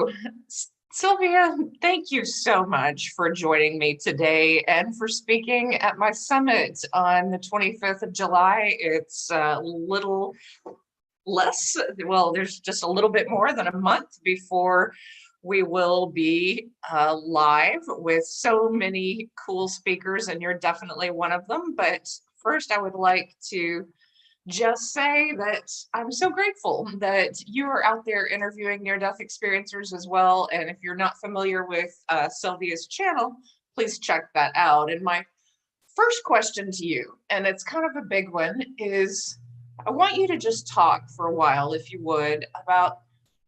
So, Sylvia, thank you so much for joining me today and for speaking at my summit on the 25th of July. It's a little less, well, there's just a little bit more than a month before we will be live with so many cool speakers, and you're definitely one of them. But first, I would like to just say that I'm so grateful that you are out there interviewing near-death experiencers as well. And if you're not familiar with Sylvia's channel, please check that out. And my first question to you, and it's kind of a big one, is I want you to just talk for a while, if you would, about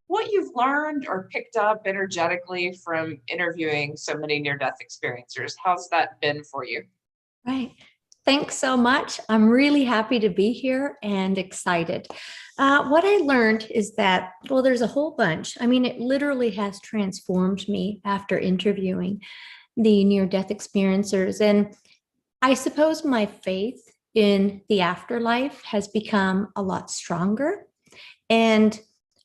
what you've learned or picked up energetically from interviewing so many near-death experiencers. How's that been for you? Right. Thanks so much. I'm really happy to be here and excited. What I learned is that, well, there's a whole bunch. I mean, it literally has transformed me after interviewing the near-death experiencers. And I suppose my faith in the afterlife has become a lot stronger. And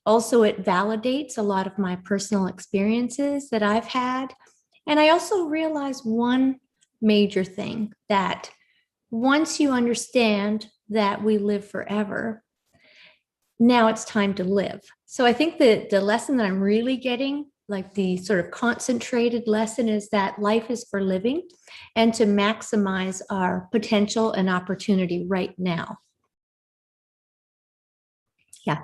also it validates a lot of my personal experiences that I've had. And I also realized one major thing, that once you understand that we live forever, now it's time to live. So I think that the lesson that I'm really getting, like the sort of concentrated lesson, is that life is for living and to maximize our potential and opportunity right now. Yeah.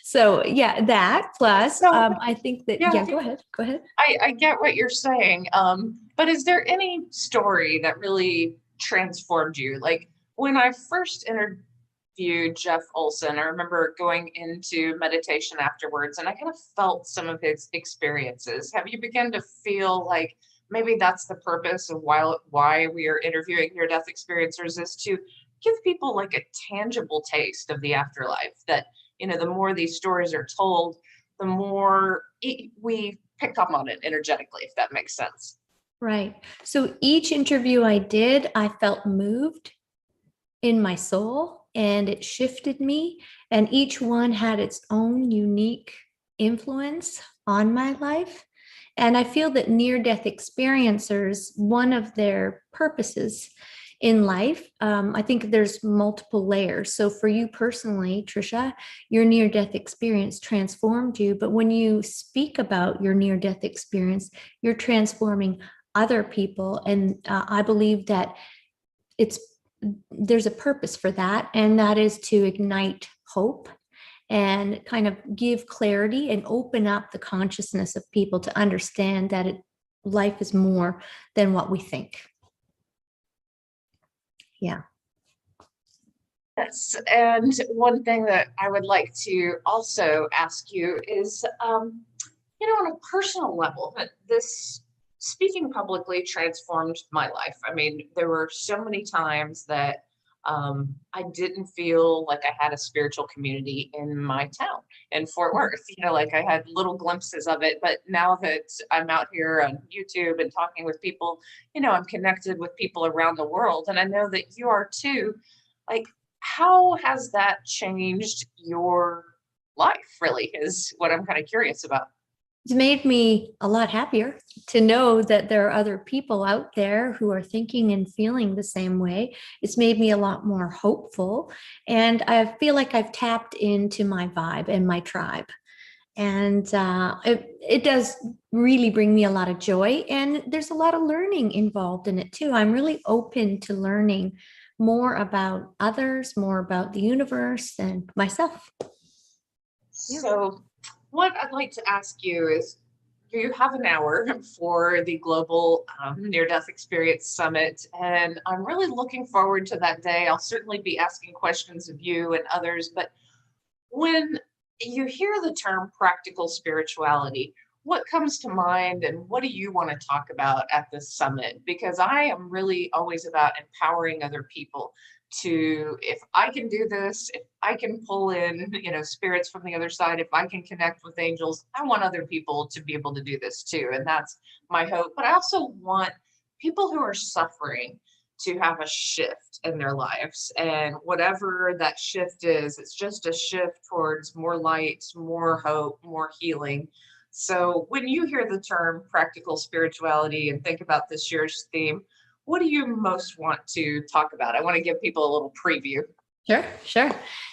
So yeah, that plus I think that, yeah, go ahead. I get what you're saying. But is there any story that really transformed you? Like when I first interviewed Jeff Olson, I remember going into meditation afterwards and I kind of felt some of his experiences. Have you begun to feel like maybe that's the purpose of why we are interviewing near-death experiencers, is to give people like a tangible taste of the afterlife, that, you know, the more these stories are told, the more we pick up on it energetically, if that makes sense. Right. So each interview I did, I felt moved in my soul and it shifted me. And each one had its own unique influence on my life. And I feel that near-death experiencers, one of their purposes in life, I think there's multiple layers. So for you personally, Trisha, your near-death experience transformed you. But when you speak about your near-death experience, you're transforming other people. And I believe that there's a purpose for that. And that is to ignite hope and kind of give clarity and open up the consciousness of people to understand that life is more than what we think. Yeah. Yes. And one thing that I would like to also ask you is, you know, on a personal level, that this speaking publicly transformed my life. I mean, there were so many times that I didn't feel like I had a spiritual community in my town in Fort Worth. You know, like I had little glimpses of it, but now that I'm out here on YouTube and talking with people, you know, I'm connected with people around the world, and I know that you are too. Like, how has that changed your life, really, is what I'm kind of curious about. It's made me a lot happier to know that there are other people out there who are thinking and feeling the same way. It's made me a lot more hopeful. And I feel like I've tapped into my vibe and my tribe. And it does really bring me a lot of joy. And there's a lot of learning involved in it too. I'm really open to learning more about others, more about the universe and myself. So what I'd like to ask you is, you have an hour for the Global Near-Death Experience Summit, and I'm really looking forward to that day. I'll certainly be asking questions of you and others, but when you hear the term practical spirituality, what comes to mind and what do you want to talk about at this summit? Because I am really always about empowering other people to, if I can do this, if I can pull in, you know, spirits from the other side, if I can connect with angels, I want other people to be able to do this too. And that's my hope. But I also want people who are suffering to have a shift in their lives. And whatever that shift is, it's just a shift towards more light, more hope, more healing. So when you hear the term practical spirituality and think about this year's theme, what do you most want to talk about? I want to give people a little preview. Sure, sure.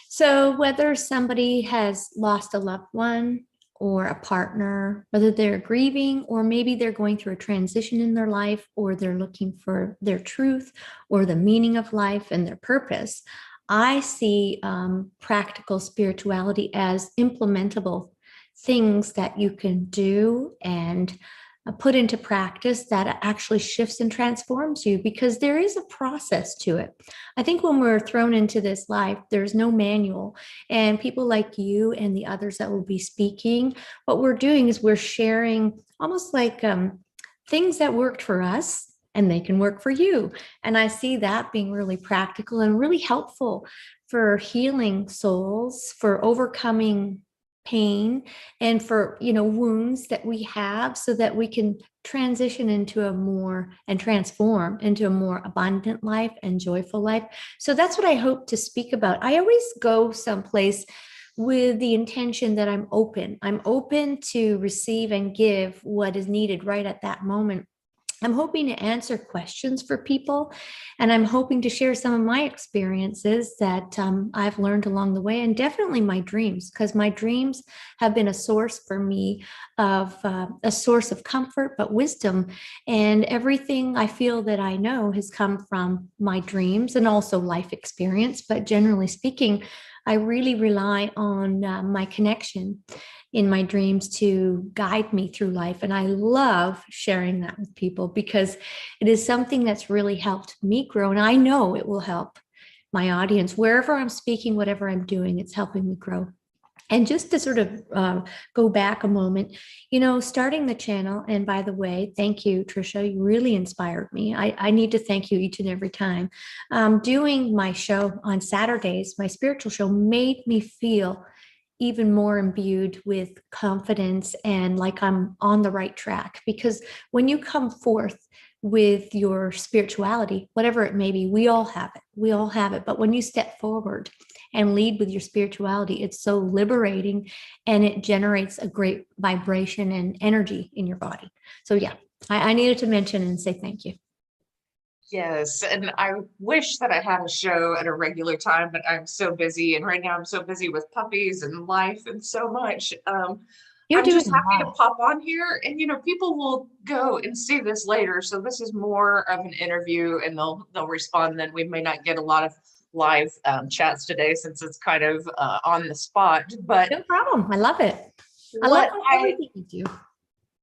So whether somebody has lost a loved one or a partner, whether they're grieving or maybe they're going through a transition in their life, or they're looking for their truth or the meaning of life and their purpose, I see practical spirituality as implementable things that you can do and put into practice that actually shifts and transforms you, because there is a process to it. I think when we're thrown into this life, there's no manual. And people like you and the others that will be speaking, what we're doing is we're sharing almost like things that worked for us, and they can work for you. And I see that being really practical and really helpful for healing souls, for overcoming pain, and for wounds that we have, so that we can transition into a more and transform into a more abundant life and joyful life. So that's what I hope to speak about. I always go someplace with the intention that I'm open to receive and give what is needed right at that moment. I'm hoping to answer questions for people, and I'm hoping to share some of my experiences that I've learned along the way, and definitely my dreams, because my dreams have been a source for me of a source of comfort, but wisdom. And everything I feel that I know has come from my dreams and also life experience. But generally speaking, I really rely on my connection in my dreams to guide me through life. And I love sharing that with people, because it is something that's really helped me grow. And I know it will help my audience wherever I'm speaking, whatever I'm doing, it's helping me grow. And just to sort of go back a moment, starting the channel, and by the way, thank you, Tricia, you really inspired me. I need to thank you each and every time. Doing my show on Saturdays, my spiritual show, made me feel even more imbued with confidence and like I'm on the right track. Because when you come forth with your spirituality, whatever it may be, we all have it. But when you step forward and lead with your spirituality, it's so liberating, and it generates a great vibration and energy in your body. So yeah, I needed to mention and say thank you. Yes, and I wish that I had a show at a regular time, but I'm so busy, and right now I'm so busy with puppies and life and so much. You're I'm doing just happy to well. pop on here, and people will go and see this later. So this is more of an interview, and they'll respond. Then we may not get a lot of live chats today, since it's kind of on the spot. But No problem. I love it. I love everything you do.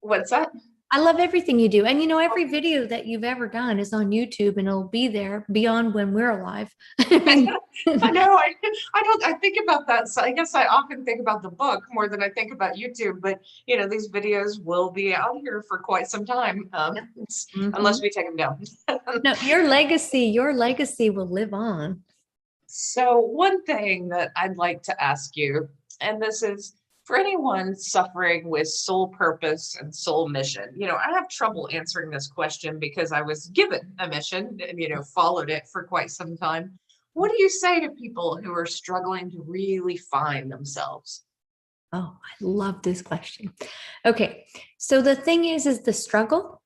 What's that? I love everything you do. And every video that you've ever done is on YouTube, and it'll be there beyond when we're alive. I mean, I know. I think about that. So I guess I often think about the book more than I think about YouTube. But these videos will be out here for quite some time, unless we take them down. No, your legacy will live on. So one thing that I'd like to ask you, and this is for anyone suffering with soul purpose and soul mission. I have trouble answering this question because I was given a mission and, followed it for quite some time. What do you say to people who are struggling to really find themselves? Oh, I love this question. Okay. So the thing is the struggle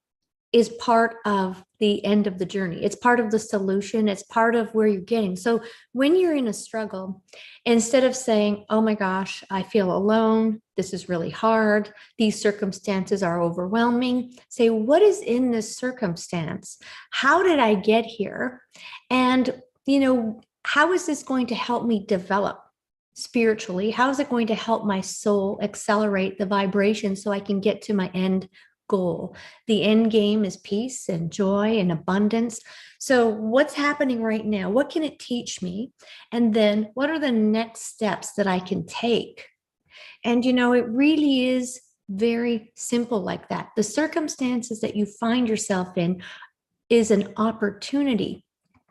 is part of the end of the journey. It's part of the solution. It's part of where you're getting. So when you're in a struggle, instead of saying, oh my gosh, I feel alone, this is really hard, these circumstances are overwhelming, say, what is in this circumstance? How did I get here? And, how is this going to help me develop spiritually? How is it going to help my soul accelerate the vibration so I can get to my end goal? The end game is peace and joy and abundance. So what's happening right now? What can it teach me? And then what are the next steps that I can take? And, it really is very simple like that. The circumstances that you find yourself in is an opportunity.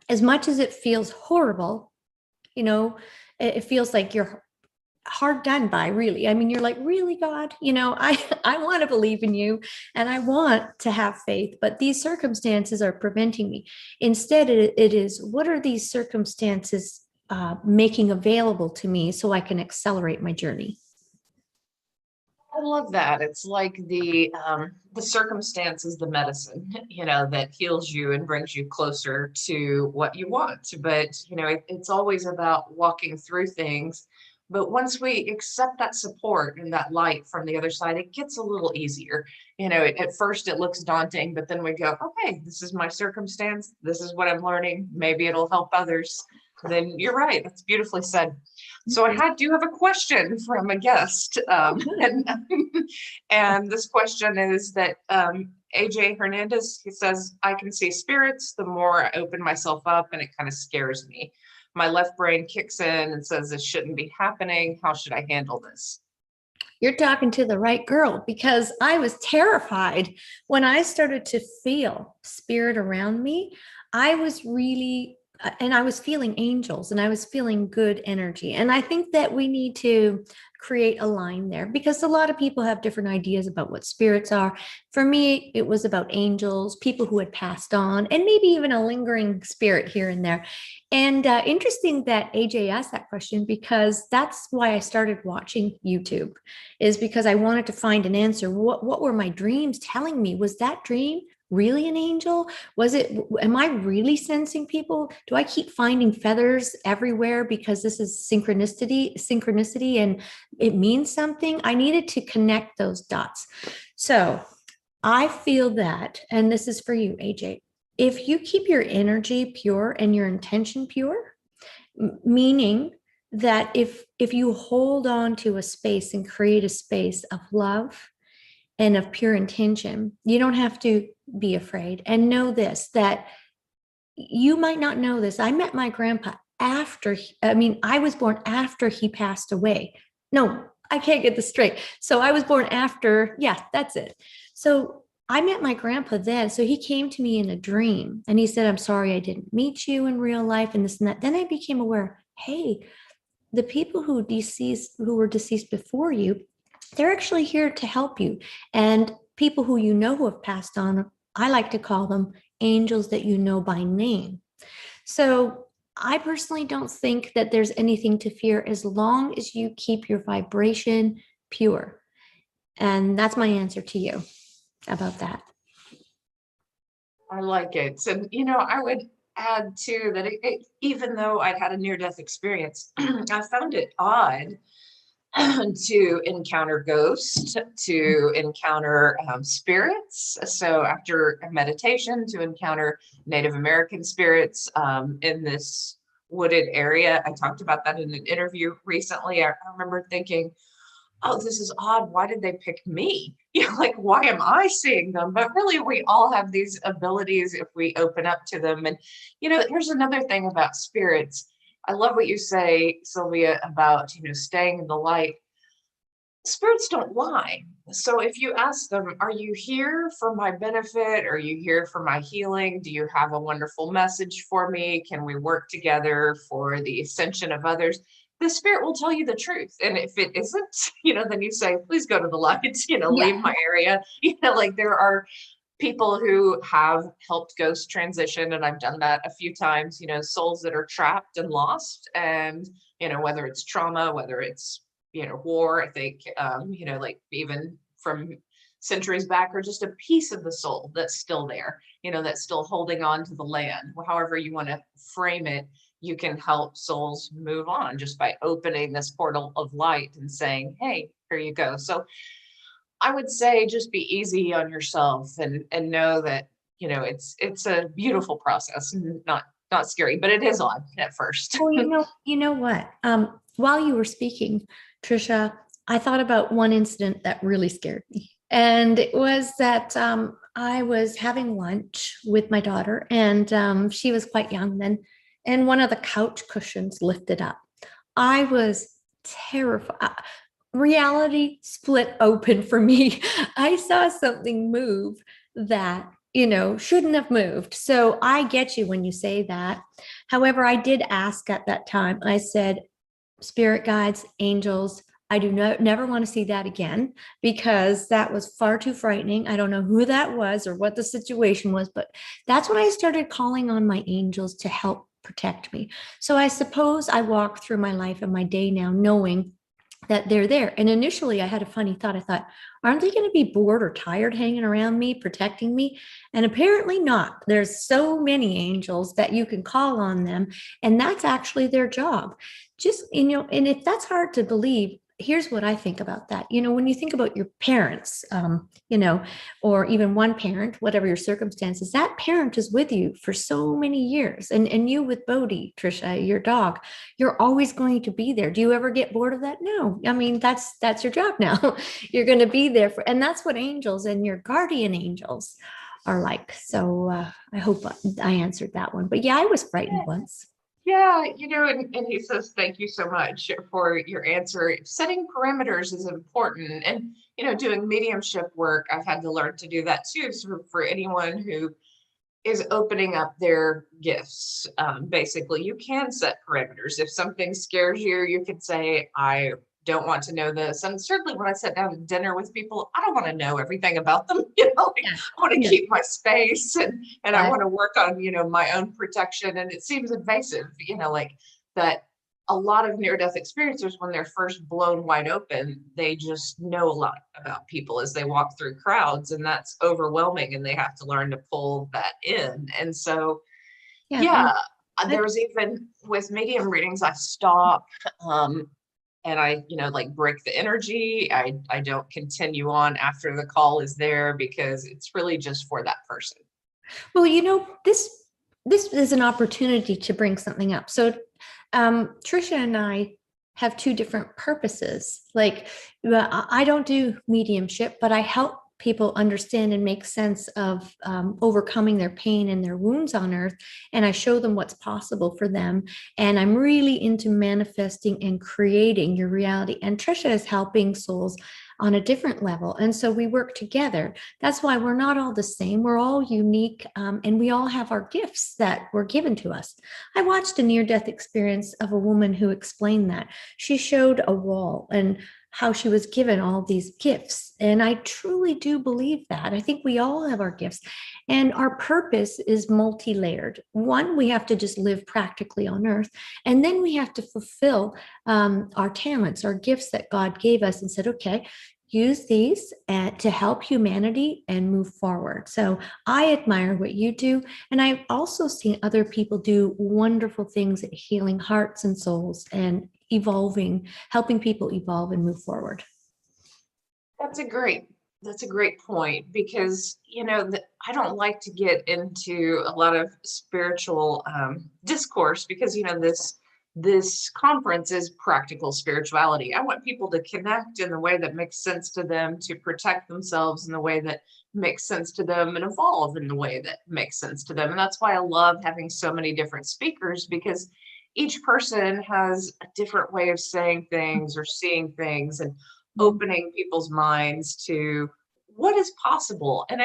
As much as it feels horrible, it feels like you're hard done by, really. I mean, you're like, really, God, I want to believe in you and I want to have faith, but these circumstances are preventing me. Instead, it is, what are these circumstances making available to me so I can accelerate my journey? I love that. It's like the circumstance is the medicine, that heals you and brings you closer to what you want. But, it's always about walking through things. But once we accept that support and that light from the other side, it gets a little easier. At first it looks daunting, but then we go, okay, this is my circumstance. This is what I'm learning. Maybe it'll help others. Then you're right. That's beautifully said. So do have a question from a guest, and this question is that AJ Hernandez, he says, I can see spirits the more I open myself up, and it kind of scares me. My left brain kicks in and says this shouldn't be happening. How should I handle this? You're talking to the right girl, because I was terrified when I started to feel spirit around me. I was really and I was feeling angels and I was feeling good energy. And I think that we need to create a line there, because a lot of people have different ideas about what spirits are. For me, it was about angels, people who had passed on, and maybe even a lingering spirit here and there. And interesting that AJ asked that question, because that's why I started watching YouTube, is because I wanted to find an answer. What were my dreams telling me? Was that dream really an angel? Am I really sensing people? Do I keep finding feathers everywhere because this is synchronicity and it means something? I needed to connect those dots. So I feel that, and this is for you, AJ, if you keep your energy pure and your intention pure, meaning that if you hold on to a space and create a space of love and of pure intention, you don't have to be afraid. And know this, that you might not know this. I met my grandpa I was born after he passed away. No, I can't get this straight. So I was born after, yeah, that's it. So I met my grandpa then. So he came to me in a dream and he said, I'm sorry I didn't meet you in real life and this and that. Then I became aware, hey, the people who were deceased before you, they're actually here to help you. And people who who have passed on, I like to call them angels that you know by name. So I personally don't think that there's anything to fear as long as you keep your vibration pure. And that's my answer to you about that. I like it. And, I would add too that even though I'd had a near-death experience, I found it odd to encounter ghosts, to encounter spirits. So after a meditation, to encounter Native American spirits in this wooded area. I talked about that in an interview recently. I remember thinking, oh, this is odd. Why did they pick me? Like, why am I seeing them? But really, we all have these abilities if we open up to them. And, here's another thing about spirits. I love what you say, Silvia, about, staying in the light. Spirits don't lie. So if you ask them, are you here for my benefit? Are you here for my healing? Do you have a wonderful message for me? Can we work together for the ascension of others? The spirit will tell you the truth. And if it isn't, then you say, please go to the light, leave my area. Like there are people who have helped ghosts transition, and I've done that a few times, souls that are trapped and lost. And, whether it's trauma, whether it's, war, I think, like even from centuries back, or just a piece of the soul that's still there, that's still holding on to the land. However you want to frame it, you can help souls move on just by opening this portal of light and saying, hey, here you go. So I would say just be easy on yourself and know that, it's a beautiful process and not scary, but it is odd at first. Well, you know what? While you were speaking, Trisha, I thought about one incident that really scared me. And it was that I was having lunch with my daughter, and she was quite young then, and one of the couch cushions lifted up. I was terrified. Reality split open for me. I saw something move that shouldn't have moved. So I get you when you say that. However, I did ask at that time, I said, spirit guides, angels. I do never want to see that again because that was far too frightening. I don't know who that was or what the situation was, but that's when I started calling on my angels to help protect me. So I suppose I walk through my life and my day now knowing that they're there. And initially I had a funny thought. I thought, aren't they going to be bored or tired hanging around me, protecting me? And apparently not. There's so many angels that you can call on them, and that's actually their job. Just, and if that's hard to believe, here's what I think about that. When you think about your parents, or even one parent, whatever your circumstances, that parent is with you for so many years. And you with Bodhi, Trisha, your dog, you're always going to be there. Do you ever get bored of that? No. I mean, that's your job now. You're going to be there and that's what angels and your guardian angels are like. So I hope I answered that one. But yeah, I was frightened once. Yeah, and he says, thank you so much for your answer. Setting parameters is important. And, doing mediumship work, I've had to learn to do that too. So for anyone who is opening up their gifts, basically, you can set parameters. If something scares you, you can say, I don't want to know this. And certainly when I sit down to dinner with people, I don't want to know everything about them. I want to keep my space and I want to work on, my own protection. And it seems invasive, like that a lot of near-death experiencers, when they're first blown wide open, they just know a lot about people as they walk through crowds, and that's overwhelming, and they have to learn to pull that in. And so, there was even with medium readings, I stop, and I, break the energy. I don't continue on after the call is there because it's really just for that person. Well, this is an opportunity to bring something up. So Trisha and I have two different purposes. Like I don't do mediumship, but I help people understand and make sense of overcoming their pain and their wounds on earth. And I show them what's possible for them. And I'm really into manifesting and creating your reality. And Trisha is helping souls on a different level. And so we work together. That's why we're not all the same. We're all unique. And we all have our gifts that were given to us. I watched a near-death experience of a woman who explained that. She showed a wall and how she was given all these gifts. And I truly do believe that. I think we all have our gifts. And our purpose is multi-layered. One, we have to just live practically on earth. And then we have to fulfill our talents, our gifts that God gave us and said, okay, use these to help humanity and move forward. So I admire what you do. And I've also seen other people do wonderful things at healing hearts and souls and evolving, helping people evolve and move forward. That's a great point, because, I don't like to get into a lot of spiritual discourse because, this conference is practical spirituality. I want people to connect in the way that makes sense to them, to protect themselves in the way that makes sense to them, and evolve in the way that makes sense to them. And that's why I love having so many different speakers, because each person has a different way of saying things or seeing things and opening people's minds to what is possible. And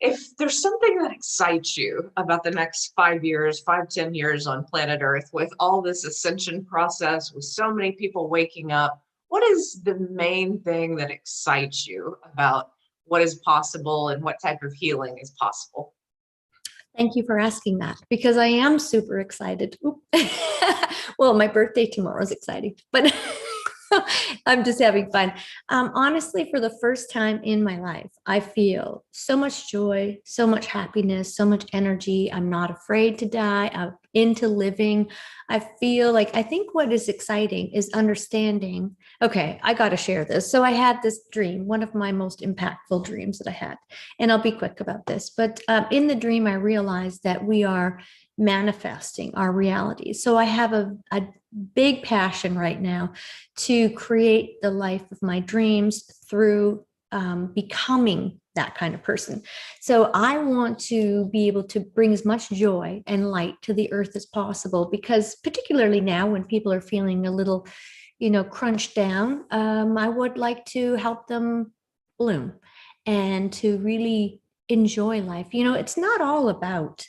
if there's something that excites you about the next 5 years, 10 years on planet Earth, with all this ascension process, with so many people waking up, what is the main thing that excites you about what is possible and what type of healing is possible? Thank you for asking that, because I am super excited. Well, my birthday tomorrow is exciting, but I'm just having fun. Honestly, for the first time in my life, I feel so much joy, so much happiness, so much energy. I'm not afraid to die. I'm into living. I think what is exciting is understanding. Okay, I got to share this. So I had this dream, one of my most impactful dreams that I had, and I'll be quick about this. But in the dream, I realized that we are manifesting our reality. So I have a big passion right now to create the life of my dreams through becoming that kind of person. So I want to be able to bring as much joy and light to the earth as possible, because particularly now when people are feeling a little, crunched down, I would like to help them bloom and to really enjoy life. It's not all about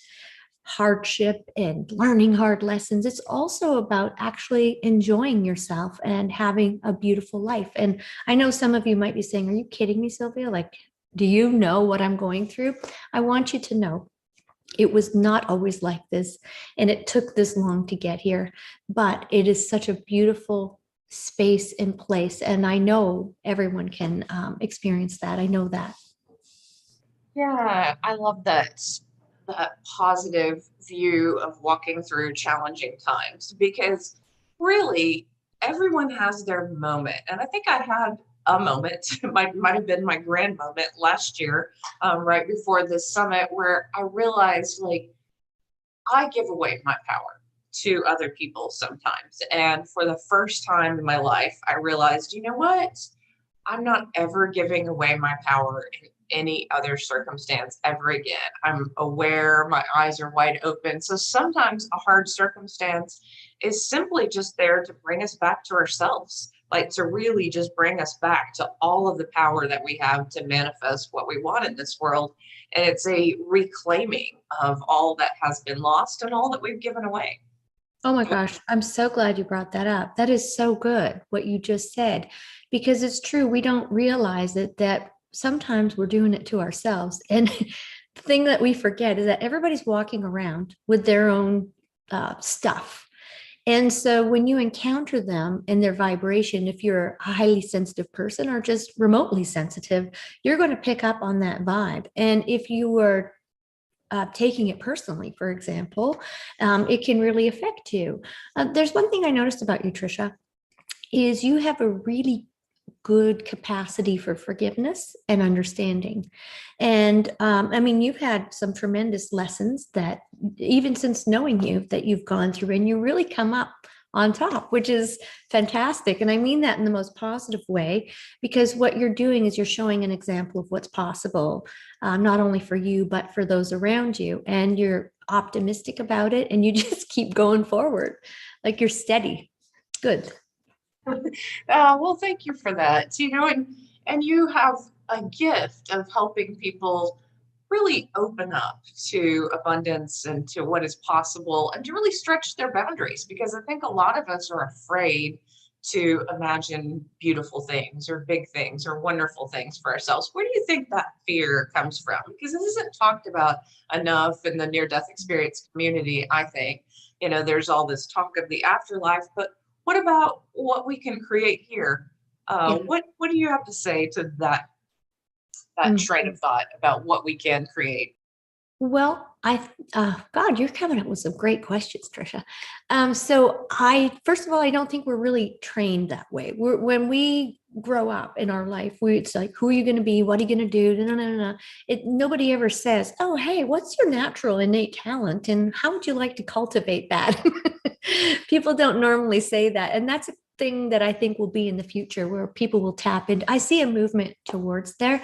hardship and learning hard lessons. It's also about actually enjoying yourself and having a beautiful life. And I know some of you might be saying, are you kidding me, Sylvia? Like, do you know what I'm going through? I want you to know it was not always like this, and it took this long to get here, but it is such a beautiful space and place. And I know everyone can experience that. I know that. Yeah, I love that positive view of walking through challenging times because really everyone has their moment. And I think I had a moment, might have been my grand moment last year, right before this summit, where I realized like I give away my power to other people sometimes. And for the first time in my life, I realized, you know what? I'm not ever giving away my power in any other circumstance ever again. I'm aware, my eyes are wide open. So sometimes a hard circumstance is simply just there to bring us back to ourselves, like to really just bring us back to all of the power that we have to manifest what we want in this world. And it's a reclaiming of all that has been lost and all that we've given away. Oh my gosh, I'm so glad you brought that up. That is so good, what you just said, because it's true. We don't realize it that sometimes we're doing it to ourselves. And the thing that we forget is that everybody's walking around with their own stuff. And so when you encounter them in their vibration, if you're a highly sensitive person or just remotely sensitive, you're going to pick up on that vibe. And if you were taking it personally, for example, it can really affect you. There's one thing I noticed about you, Trisha, is you have a really good capacity for forgiveness and understanding. And I mean, you've had some tremendous lessons that even since knowing you that you've gone through, and you really come up on top, which is fantastic. And I mean that in the most positive way, because what you're doing is you're showing an example of what's possible, not only for you, but for those around you. And you're optimistic about it, and you just keep going forward. Like you're steady. Good. Well, thank you for that. And you have a gift of helping people really open up to abundance and to what is possible and to really stretch their boundaries because I think a lot of us are afraid to imagine beautiful things or big things or wonderful things for ourselves. Where do you think that fear comes from? Because this isn't talked about enough in the near death experience community, I think. There's all this talk of the afterlife, but what about what we can create here? Yeah. What do you have to say to that train of thought about what we can create? Well, God, you're coming up with some great questions, Trisha. First of all, I don't think we're really trained that way. When we grow up in our life, it's like, who are you going to be? What are you going to do? No, no, no, no. Nobody ever says, oh, hey, what's your natural innate talent? And how would you like to cultivate that? People don't normally say that. And that's a thing that I think will be in the future where people will tap into. I see a movement towards there.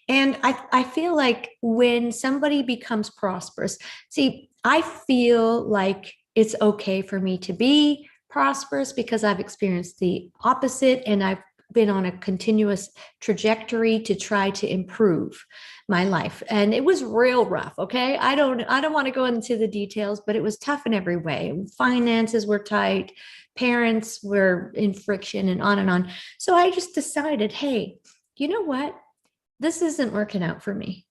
And I feel like when somebody becomes prosperous, see, I feel like it's okay for me to be prosperous because I've experienced the opposite and I've been on a continuous trajectory to try to improve my life. And it was real rough. Okay. I don't want to go into the details, but it was tough in every way. Finances were tight. Parents were in friction and on and on. So I just decided, hey, you know what? This isn't working out for me.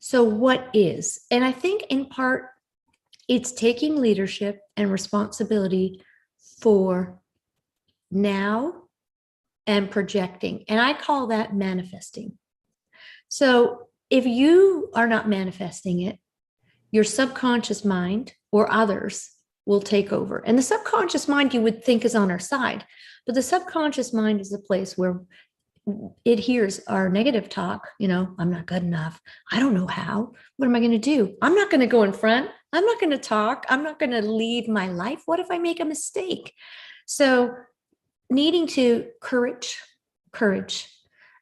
So what is? And I think in part, it's taking leadership and responsibility for now and projecting. And I call that manifesting. So if you are not manifesting it, your subconscious mind or others will take over. And the subconscious mind you would think is on our side, but the subconscious mind is a place where it hears our negative talk. I'm not good enough. I don't know how. What am I going to do? I'm not going to go in front. I'm not going to talk. I'm not going to lead my life. What if I make a mistake? So needing to courage.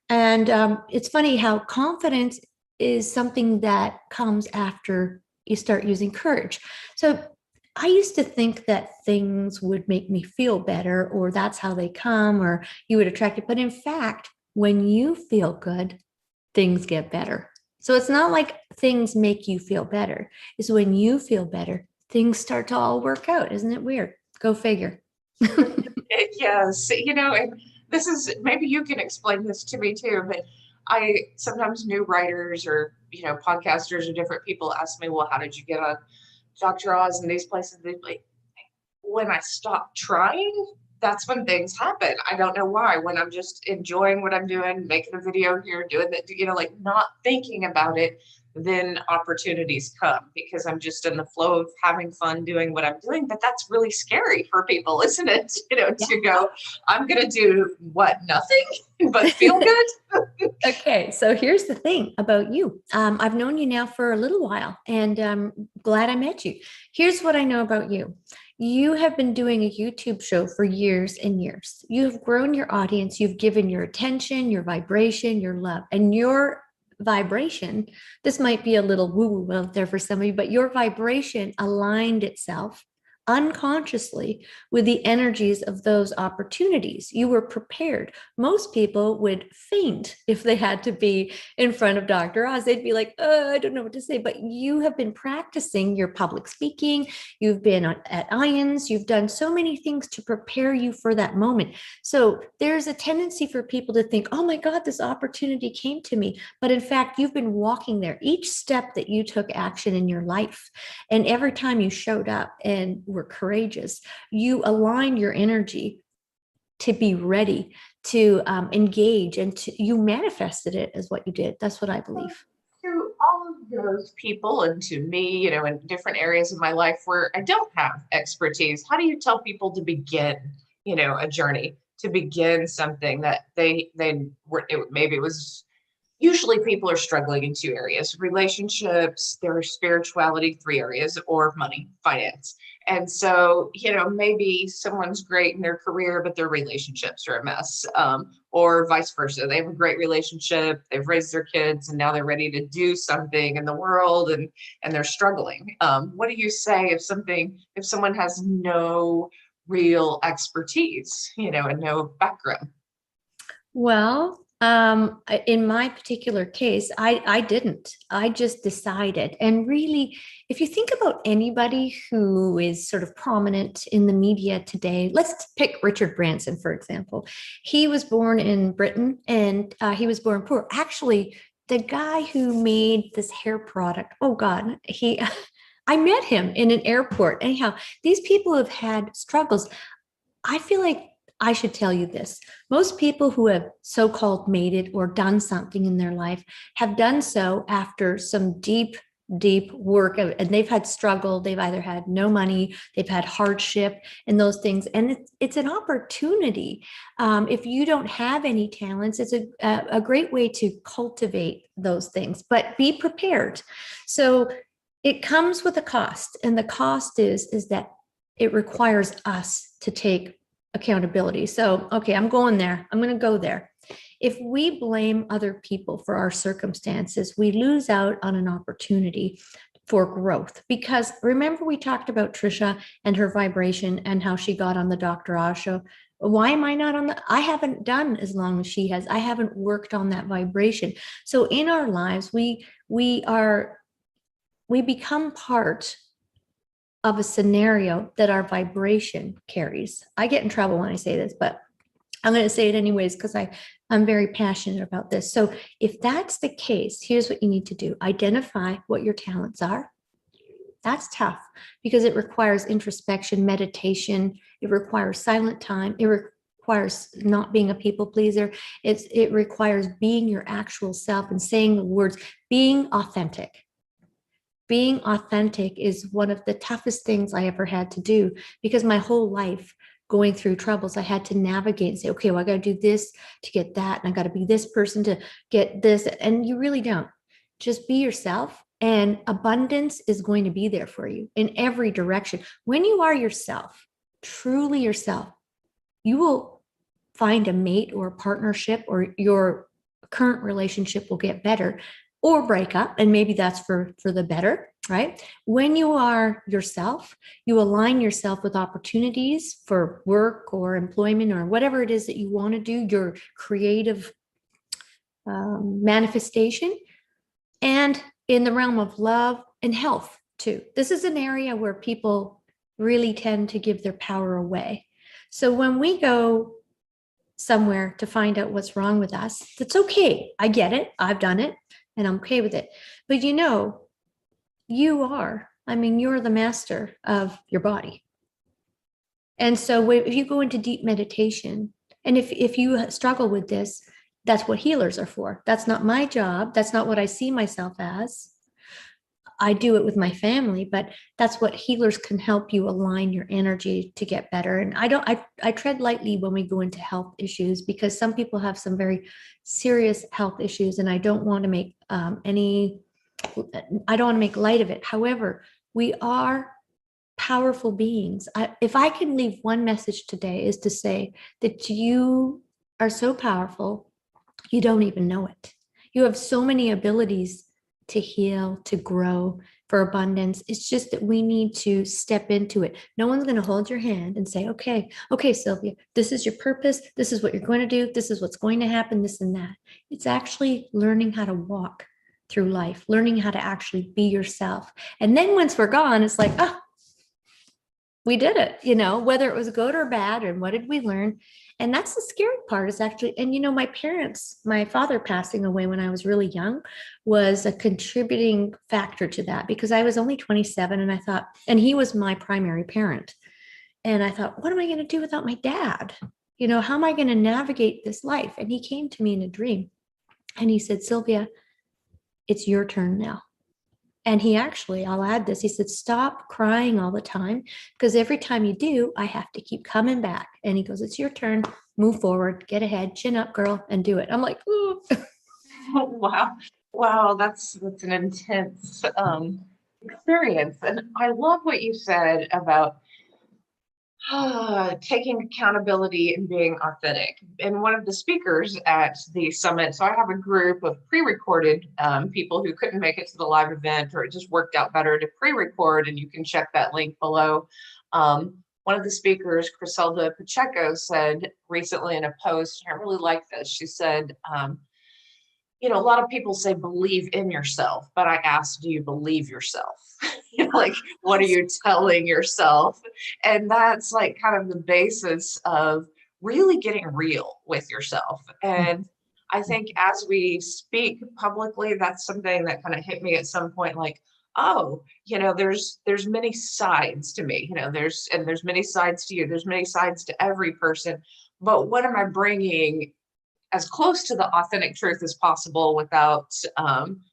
And it's funny how confidence is something that comes after you start using courage. So I used to think that things would make me feel better, or that's how they come, or you would attract it. But in fact, when you feel good, things get better. So it's not like things make you feel better. It's when you feel better, things start to all work out. Isn't it weird? Go figure. Yes, and this is, maybe you can explain this to me too, but I sometimes new writers or, podcasters or different people ask me, well, how did you get on Dr. Oz and these places? They like, when I stop trying, that's when things happen. I don't know why. When I'm just enjoying what I'm doing, making a video here, doing that, like not thinking about it, then opportunities come because I'm just in the flow of having fun doing what I'm doing. But that's really scary for people, isn't it? To go, I'm going to do what? Nothing, but feel good. Okay, so here's the thing about you. I've known you now for a little while, and I'm glad I met you. Here's what I know about you. You have been doing a YouTube show for years and years. You have grown your audience. You've given your attention, your vibration, your love, and your vibration. This might be a little woo-woo out there for some of you, but your vibration aligned itself unconsciously with the energies of those opportunities. You were prepared. Most people would faint if they had to be in front of Dr. Oz. They'd be like, I don't know what to say. But you have been practicing your public speaking. You've been at IONS. You've done so many things to prepare you for that moment. So there's a tendency for people to think, oh my God, this opportunity came to me. But in fact, you've been walking there. Each step that you took action in your life, and every time you showed up and were courageous, you aligned your energy to be ready to engage, and you manifested it as what you did. That's what I believe. To all of those people and to me, in different areas of my life where I don't have expertise, how do you tell people to begin, a journey, to begin something that they were, maybe it was, usually people are struggling in two areas: relationships, their spirituality, three areas, or money, finance. And so, maybe someone's great in their career, but their relationships are a mess, or vice versa. They have a great relationship, they've raised their kids, and now they're ready to do something in the world, and they're struggling. What do you say if someone has no real expertise, and no background? Well, in my particular case, I didn't. I just decided. And really, if you think about anybody who is sort of prominent in the media today, let's pick Richard Branson, for example. He was born in Britain, and he was born poor. Actually, the guy who made this hair product, oh God, I met him in an airport. Anyhow, these people have had struggles. I feel like I should tell you this. Most people who have so-called made it or done something in their life have done so after some deep, deep work, and they've had struggle. They've either had no money, they've had hardship and those things. And it's an opportunity. If you don't have any talents, it's a great way to cultivate those things, but be prepared. So it comes with a cost. And the cost is that it requires us to take accountability. So, okay, I'm going there. I'm going to go there. If we blame other people for our circumstances, we lose out on an opportunity for growth. Because remember, we talked about Trisha and her vibration and how she got on the Dr. Oz show. Why am I not on I haven't done as long as she has. I haven't worked on that vibration. So in our lives, we become part of a scenario that our vibration carries. I get in trouble when I say this, but I'm going to say it anyways because I'm very passionate about this. So if that's the case, here's what you need to do. Identify what your talents are. That's tough because it requires introspection, meditation. It requires silent time. It requires not being a people pleaser. It requires being your actual self and saying the words, being authentic. Being authentic is one of the toughest things I ever had to do because my whole life going through troubles, I had to navigate and say, okay, well, I got to do this to get that. And I got to be this person to get this. And you really don't. Just be yourself, and abundance is going to be there for you in every direction. When you are yourself, truly yourself, you will find a mate or a partnership, or your current relationship will get better or break up. And maybe that's for the better, right? When you are yourself, you align yourself with opportunities for work or employment or whatever it is that you want to do, your creative manifestation, and in the realm of love and health too. This is an area where people really tend to give their power away. So when we go somewhere to find out what's wrong with us, that's okay. I get it. I've done it and I'm okay with it. But you're the master of your body. And so if you go into deep meditation, and if you struggle with this, that's what healers are for. That's not my job. That's not what I see myself as. I do it with my family, but that's what healers can help you align your energy to get better. And I tread lightly when we go into health issues, because some people have some very serious health issues, and I don't want to make light of it. However, we are powerful beings. If I can leave one message today, is to say that you are so powerful, you don't even know it. You have so many abilities to heal, to grow, for abundance. It's just that we need to step into it. No one's going to hold your hand and say, okay, Silvia, this is your purpose. This is what you're going to do. This is what's going to happen, this and that. It's actually learning how to walk through life, learning how to actually be yourself. And then once we're gone, it's like, we did it, whether it was good or bad, and what did we learn? And that's the scary part, is actually, and my father passing away when I was really young was a contributing factor to that, because I was only 27 and I thought, and he was my primary parent. And I thought, what am I going to do without my dad? How am I going to navigate this life? And he came to me in a dream and he said, Silvia, it's your turn now. And he actually, I'll add this, he said, stop crying all the time, because every time you do, I have to keep coming back. And he goes, it's your turn, move forward, get ahead, chin up, girl, and do it. I'm like, ooh. Oh, wow. Wow, that's an intense experience. And I love what you said about taking accountability and being authentic. And one of the speakers at the summit, so I have a group of pre-recorded people who couldn't make it to the live event, or it just worked out better to pre-record, and you can check that link below. One of the speakers, Criselda Pacheco, said recently in a post, and I really like this, she said, a lot of people say believe in yourself, but I asked, do you believe yourself? Like, what are you telling yourself? And that's like kind of the basis of really getting real with yourself. And I think as we speak publicly, that's something that kind of hit me at some point, like, oh, there's many sides to me, there's many sides to you, there's many sides to every person, but what am I bringing as close to the authentic truth as possible without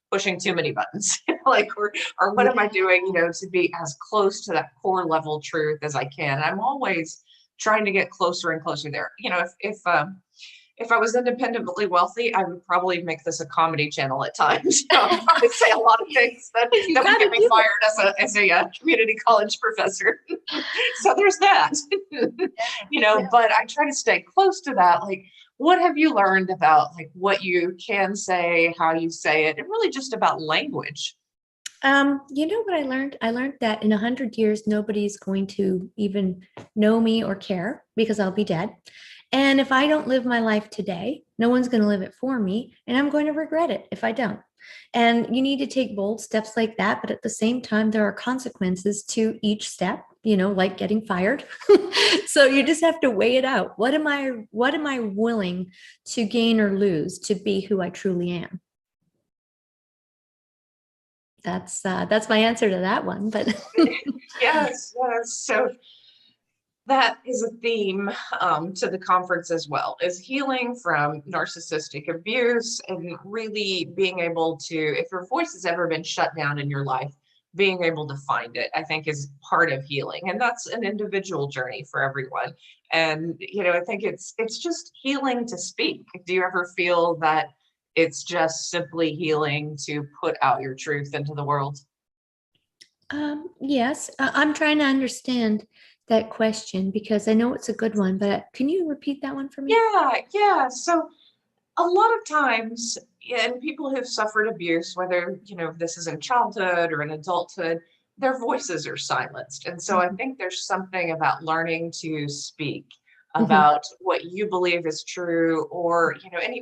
pushing too many buttons, or what am I doing, to be as close to that core level truth as I can. I'm always trying to get closer and closer there. If I was independently wealthy, I would probably make this a comedy channel at times. I'd probably say a lot of things that would get me fired as a community college professor. So there's that, but I try to stay close to that. Like, what have you learned about like what you can say, how you say it, and really just about language? What I learned? I learned that in 100 years, nobody's going to even know me or care, because I'll be dead. And if I don't live my life today, no one's going to live it for me, and I'm going to regret it if I don't. And you need to take bold steps like that. But at the same time, there are consequences to each step, like getting fired. So you just have to weigh it out. What am I willing to gain or lose to be who I truly am? That's my answer to that one. But yes. So that is a theme to the conference as well, is healing from narcissistic abuse, and really being able to, if your voice has ever been shut down in your life, being able to find it, I think, is part of healing. And that's an individual journey for everyone. And, I think it's just healing to speak. Do you ever feel that it's just simply healing to put out your truth into the world? Yes, I'm trying to understand that question, because I know it's a good one, but can you repeat that one for me? Yeah. So a lot of times, and people who've suffered abuse, whether, this is in childhood or in adulthood, their voices are silenced. And so I think there's something about learning to speak Mhm. about what you believe is true, or,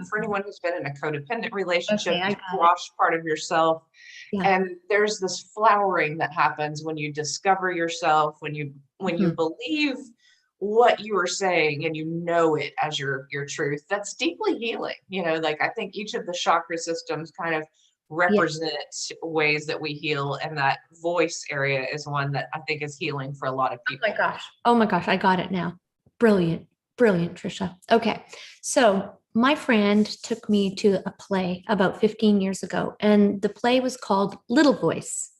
for anyone who's been in a codependent relationship, Okay, I you got it. squash part of yourself. Yeah. And there's this flowering that happens when you discover yourself, when you Mhm. believe what you are saying and you know it as your truth. That's deeply healing. Like, I think each of the chakra systems kind of Yeah. represent ways that we heal, and that voice area is one that I think is healing for a lot of Oh my people. gosh. Oh my gosh. I got it now. Brilliant. Brilliant, Trisha. Okay. So my friend took me to a play about 15 years ago, and the play was called Little Voice.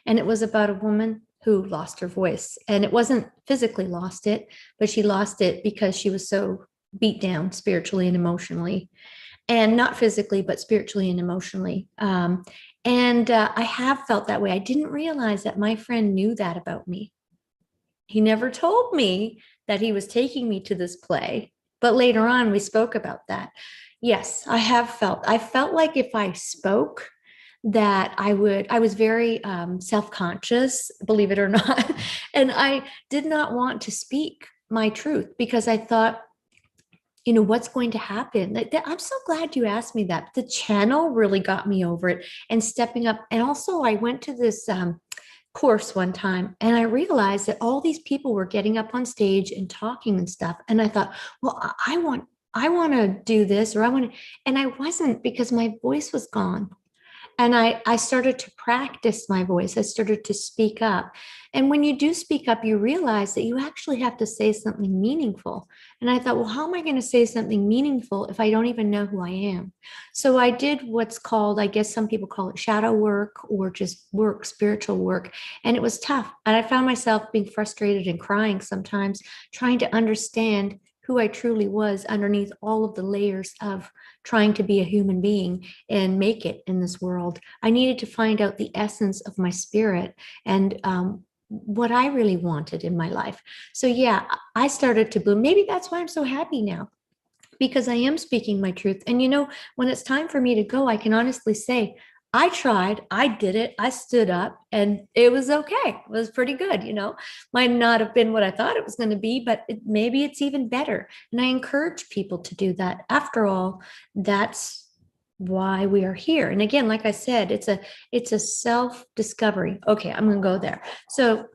And it was about a woman who lost her voice. And it wasn't physically lost it, but she lost it because she was so beat down spiritually and emotionally, and not physically, but spiritually and emotionally. And I have felt that way. I didn't realize that my friend knew that about me. He never told me that he was taking me to this play, but later on we spoke about that. Yes, I felt like if I spoke, that I was very self-conscious, believe it or not. And I did not want to speak my truth because I thought, what's going to happen? I'm so glad you asked me that. The channel really got me over it and stepping up. And also I went to this course one time and I realized that all these people were getting up on stage and talking and stuff. And I thought, well, I want to do this, or I want to, and I wasn't, because my voice was gone. And I started to practice my voice. I started to speak up. And when you do speak up, you realize that you actually have to say something meaningful. And I thought, well, how am I going to say something meaningful if I don't even know who I am? So I did what's called, I guess some people call it shadow work, or just work, spiritual work. And it was tough. And I found myself being frustrated and crying sometimes, trying to understand who I truly was underneath all of the layers of trying to be a human being and make it in this world. I needed to find out the essence of my spirit and what I really wanted in my life. So, yeah, I started to bloom. Maybe that's why I'm so happy now, because I am speaking my truth. And when it's time for me to go, I can honestly say, I tried, I did it, I stood up, and it was okay. It was pretty good. Might not have been what I thought it was going to be, but maybe it's even better. And I encourage people to do that. After all, that's why we are here. And again, like I said, it's a self-discovery. Okay, I'm going to go there. So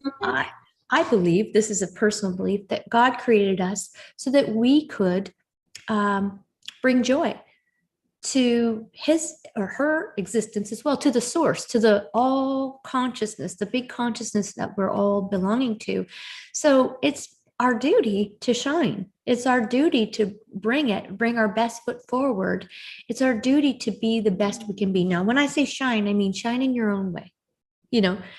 I believe, this is a personal belief, that God created us so that we could um, bring joy to his or her existence as well, to the source, to the all consciousness, the big consciousness that we're all belonging to. So it's our duty to shine. It's our duty to bring our best foot forward. It's our duty to be the best we can be. Now, when I say shine, I mean shine in your own way.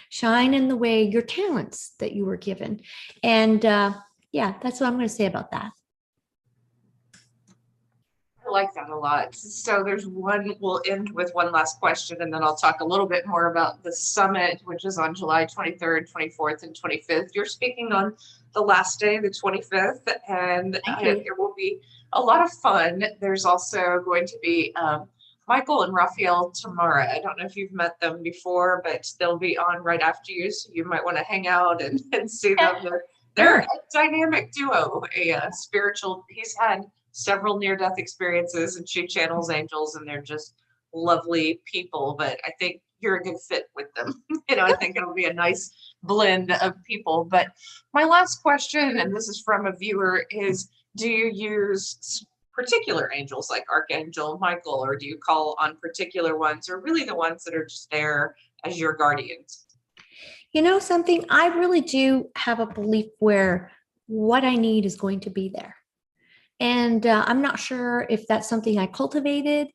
Shine in the way, your talents that you were given. And yeah, that's what I'm going to say about that. I like that a lot. So we'll end with one last question, and then I'll talk a little bit more about the summit, which is on July 23rd, 24th, and 25th. You're speaking on the last day, the 25th, and Thank you. it will be a lot of fun. There's also going to be Michael and Raphael Tamara. I don't know if you've met them before, but they'll be on right after you, so you might want to hang out and see them. They're Sure. a dynamic duo, a spiritual. He's had several near-death experiences, and she channels angels, and they're just lovely people. But I think you're a good fit with them. I think it'll be a nice blend of people. But my last question, and this is from a viewer, is do you use particular angels like Archangel Michael, or do you call on particular ones, or really the ones that are just there as your guardians? Something, I really do have a belief where what I need is going to be there. And I'm not sure if that's something I cultivated,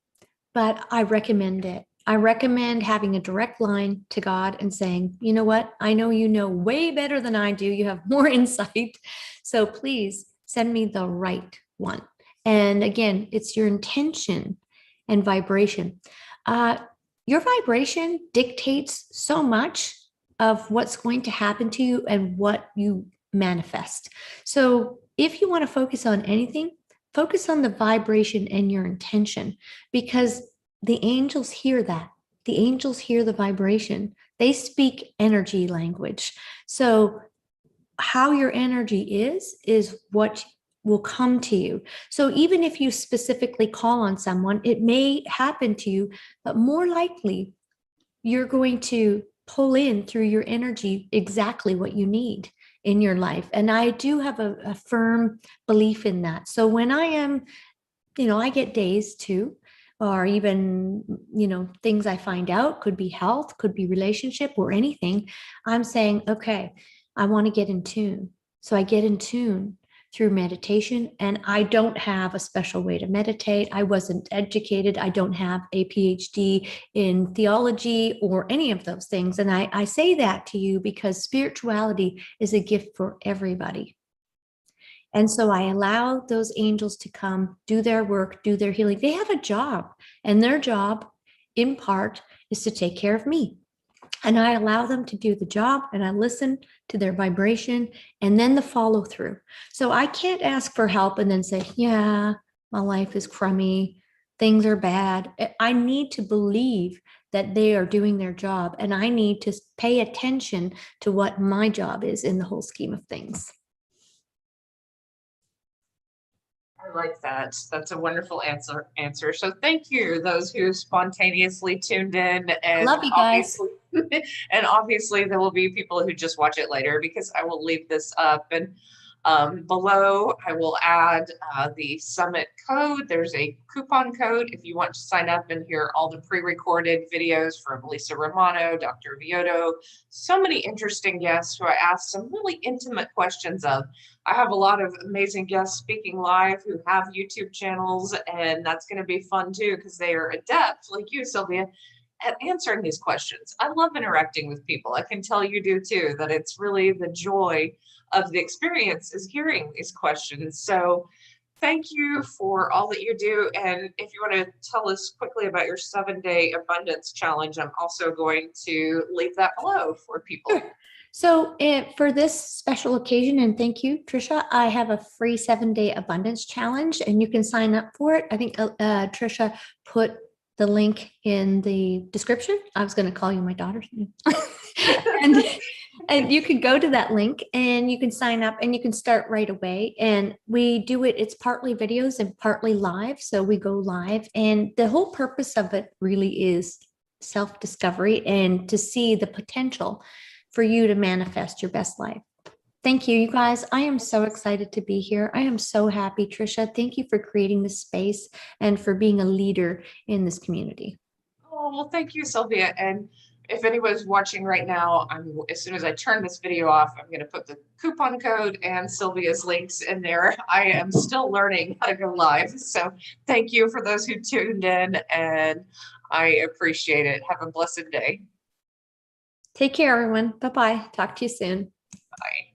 but I recommend it. I recommend having a direct line to God and saying, you know what? I know you know way better than I do. You have more insight. So please send me the right one. And again, it's your intention and vibration. Uh, your vibration dictates so much of what's going to happen to you and what you manifest. So if you want to focus on anything, focus on the vibration and your intention, because the angels hear that. The angels hear the vibration. They speak energy language. So how your energy is what will come to you. So even if you specifically call on someone, it may happen to you, but more likely you're going to pull in through your energy exactly what you need in your life. And I do have a firm belief in that. So when I am, I get days too, or even, things I find out, could be health, could be relationship or anything. I'm saying, okay, I want to get in tune. So I get in tune through meditation, and I don't have a special way to meditate. I wasn't educated. I don't have a PhD in theology or any of those things. And I say that to you because spirituality is a gift for everybody. And so I allow those angels to come, do their work, do their healing. They have a job, and their job, in part, is to take care of me. And I allow them to do the job, and I listen to their vibration and then the follow through. So I can't ask for help and then say, yeah, my life is crummy, things are bad. I need to believe that they are doing their job, and I need to pay attention to what my job is in the whole scheme of things. I like that. That's a wonderful answer. So thank you, those who spontaneously tuned in, I love you guys. And obviously there will be people who just watch it later, because I will leave this up, and below I will add the summit code. There's a coupon code if you want to sign up and hear all the pre-recorded videos from Lisa Romano, Dr. Vioto, so many interesting guests who I asked some really intimate questions of. I have a lot of amazing guests speaking live who have YouTube channels, and that's going to be fun too, because they are adept, like you, Silvia, at answering these questions. I love interacting with people. I can tell you do too, that it's really the joy of the experience is hearing these questions. So thank you for all that you do. And if you want to tell us quickly about your 7-day abundance challenge, I'm also going to leave that below for people. Sure. So for this special occasion, and thank you, Trisha, I have a free 7-day abundance challenge, and you can sign up for it. I think Trisha put the link in the description. I was going to call you my daughter's name. and you can go to that link and you can sign up and you can start right away. And we do it, it's partly videos and partly live. So we go live, and the whole purpose of it really is self-discovery and to see the potential for you to manifest your best life. Thank you, you guys. I am so excited to be here. I am so happy, Trisha. Thank you for creating this space and for being a leader in this community. Oh, well, thank you, Sylvia. And if anyone's watching right now, as soon as I turn this video off, I'm going to put the coupon code and Sylvia's links in there. I am still learning how to go live. So thank you for those who tuned in, and I appreciate it. Have a blessed day. Take care, everyone. Bye-bye. Talk to you soon. Bye.